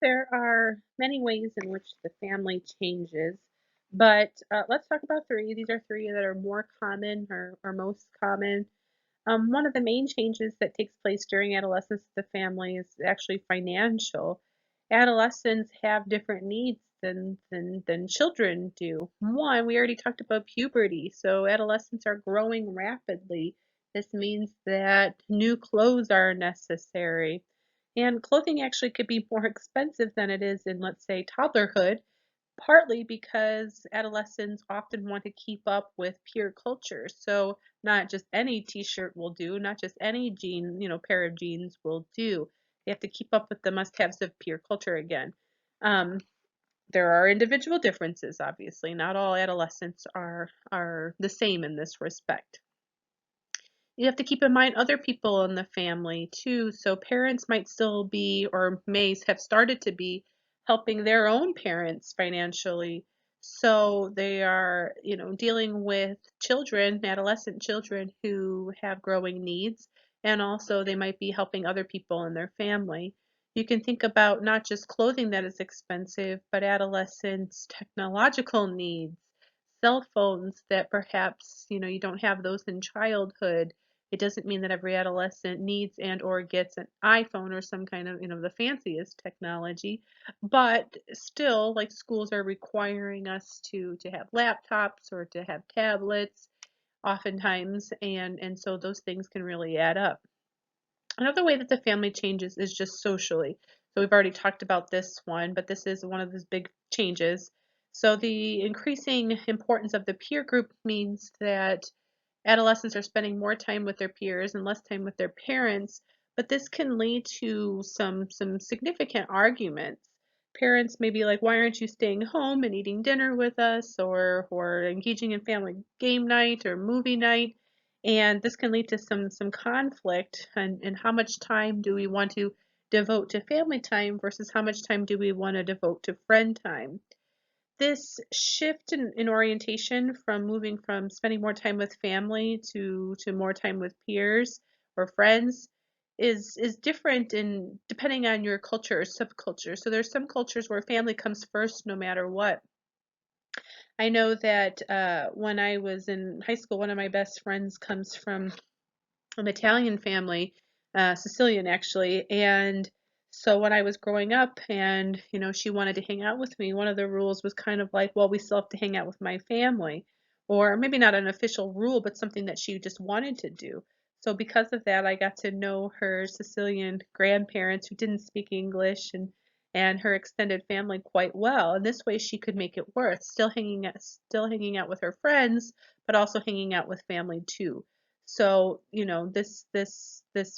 There are many ways in which the family changes, but let's talk about three. These are three that are more common or most common. One of the main changes that takes place during adolescence of the family is actually financial. Adolescents have different needs than children do. One, we already talked about puberty, so adolescents are growing rapidly. This means that new clothes are necessary. And clothing actually could be more expensive than it is in, let's say, toddlerhood, partly because adolescents often want to keep up with peer culture. So not just any t-shirt will do, not just any pair of jeans will do. They have to keep up with the must-haves of peer culture again. Um, there are individual differences, obviously. Not all adolescents are the same in this respect. You have to keep in mind other people in the family too. So parents might still be or may have started to be helping their own parents financially. So they are, dealing with children, adolescent children who have growing needs, and also they might be helping other people in their family. You can think about not just clothing that is expensive, but adolescents' technological needs, cell phones that perhaps, you don't have those in childhood. It doesn't mean that every adolescent needs and or gets an iPhone or some kind of, the fanciest technology, but still, like schools are requiring us to have laptops or to have tablets oftentimes, and so those things can really add up. Another way that the family changes is just socially. So we've already talked about this one, but this is one of those big changes. So the increasing importance of the peer group means that adolescents are spending more time with their peers and less time with their parents, but this can lead to some significant arguments. Parents may be like, "Why aren't you staying home and eating dinner with us, or engaging in family game night or movie night?" And this can lead to some conflict and how much time do we want to devote to family time versus how much time do we want to devote to friend time. This shift in orientation from moving from spending more time with family to more time with peers or friends is different in depending on your culture or subculture. So there's some cultures where family comes first no matter what. I know that when I was in high school, one of my best friends comes from an Italian family, Sicilian actually, and so when I was growing up and, she wanted to hang out with me, one of the rules was kind of like, well, we still have to hang out with my family. Or maybe not an official rule, but something that she just wanted to do. So because of that, I got to know her Sicilian grandparents who didn't speak English and her extended family quite well. And this way she could make it worth still hanging out with her friends, but also hanging out with family too. So, this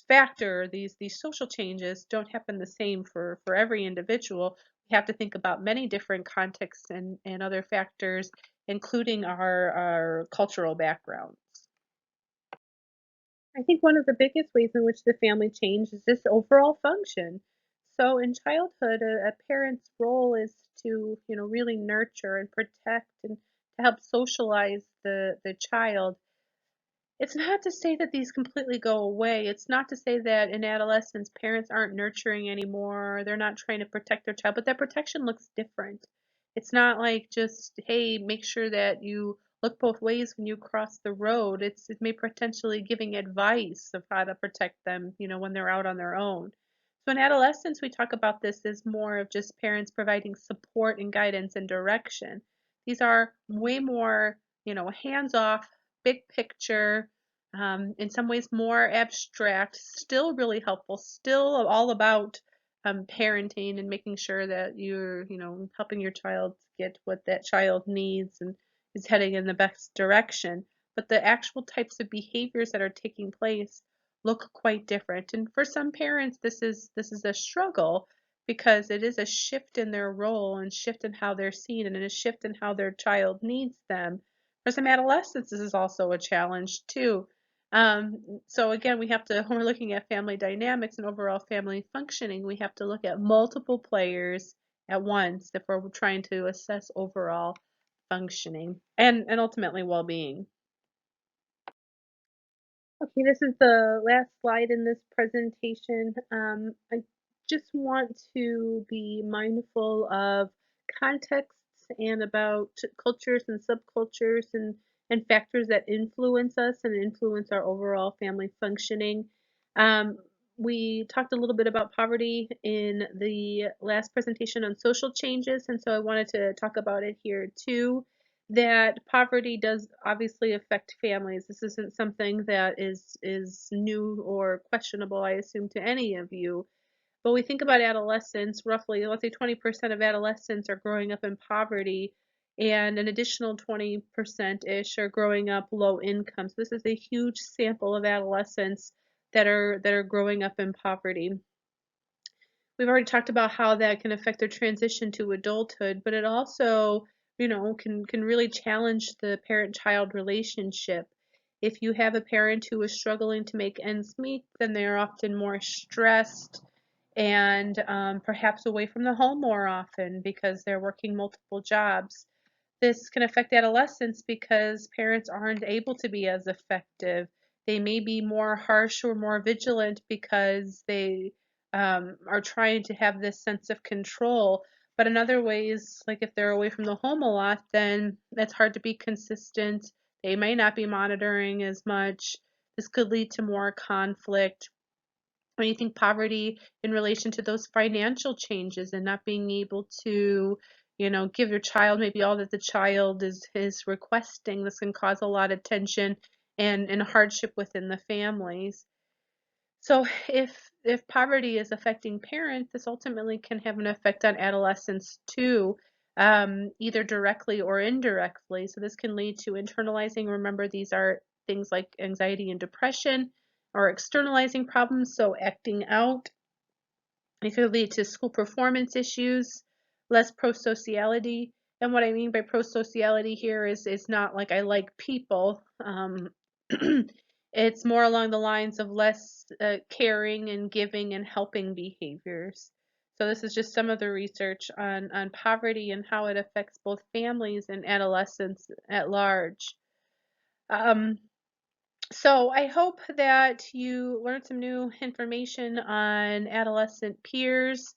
factor, these social changes don't happen the same for every individual. We have to think about many different contexts and other factors, including our cultural backgrounds. I think one of the biggest ways in which the family changed is just overall function. So in childhood, a parent's role is to, really nurture and protect and to help socialize the child. It's not to say that these completely go away. It's not to say that in adolescence, parents aren't nurturing anymore. They're not trying to protect their child, but that protection looks different. It's not like just, hey, make sure that you look both ways when you cross the road. It may potentially giving advice of how to protect them, when they're out on their own. So in adolescence, we talk about this as more of just parents providing support and guidance and direction. These are way more, hands off, big picture, in some ways more abstract, still really helpful, still all about parenting and making sure that you're, helping your child get what that child needs and is heading in the best direction. But the actual types of behaviors that are taking place look quite different. And for some parents, this is a struggle because it is a shift in their role and shift in how they're seen and a shift in how their child needs them. For some adolescents, this is also a challenge too. So again, when we're looking at family dynamics and overall family functioning, we have to look at multiple players at once if we're trying to assess overall functioning and ultimately well-being. Okay, this is the last slide in this presentation. just want to be mindful of contexts and about cultures and subcultures and factors that influence us and influence our overall family functioning. Um, we talked a little bit about poverty in the last presentation on social changes, and so I wanted to talk about it here too. That poverty does obviously affect families. This isn't something that is new or questionable, I assume, to any of you. But we think about adolescents, roughly, let's say 20% of adolescents are growing up in poverty, and an additional 20%-ish are growing up low income. So this is a huge sample of adolescents that are growing up in poverty. We've already talked about how that can affect their transition to adulthood, but it also, can really challenge the parent-child relationship. If you have a parent who is struggling to make ends meet, then they are often more stressed and perhaps away from the home more often because they're working multiple jobs. This can affect adolescents because parents aren't able to be as effective. They may be more harsh or more vigilant because they are trying to have this sense of control. But in other ways, like if they're away from the home a lot, then it's hard to be consistent. They may not be monitoring as much. This could lead to more conflict. When you think poverty in relation to those financial changes and not being able to, give your child maybe all that the child is requesting, this can cause a lot of tension and hardship within the families. So if poverty is affecting parents, this ultimately can have an effect on adolescents too, either directly or indirectly. So this can lead to internalizing. Remember, these are things like anxiety and depression, or externalizing problems, so acting out. It could lead to school performance issues, less prosociality. And what I mean by prosociality here is not like I like people. It's more along the lines of less caring and giving and helping behaviors. So this is just some of the research on poverty and how it affects both families and adolescents at large. Um, so I hope that you learned some new information on adolescent peers,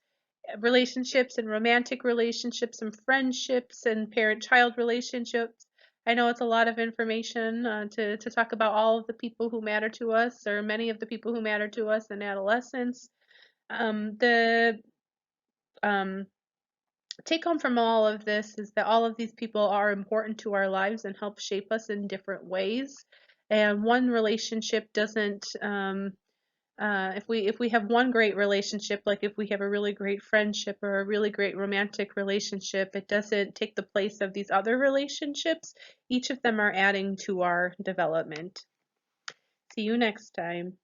relationships and romantic relationships and friendships and parent-child relationships. I know it's a lot of information to talk about all of the people who matter to us, or many of the people who matter to us in adolescence. The take home from all of this is that all of these people are important to our lives and help shape us in different ways. And one relationship doesn't if we have one great relationship, like if we have a really great friendship or a really great romantic relationship, it doesn't take the place of these other relationships. Each of them are adding to our development. See you next time.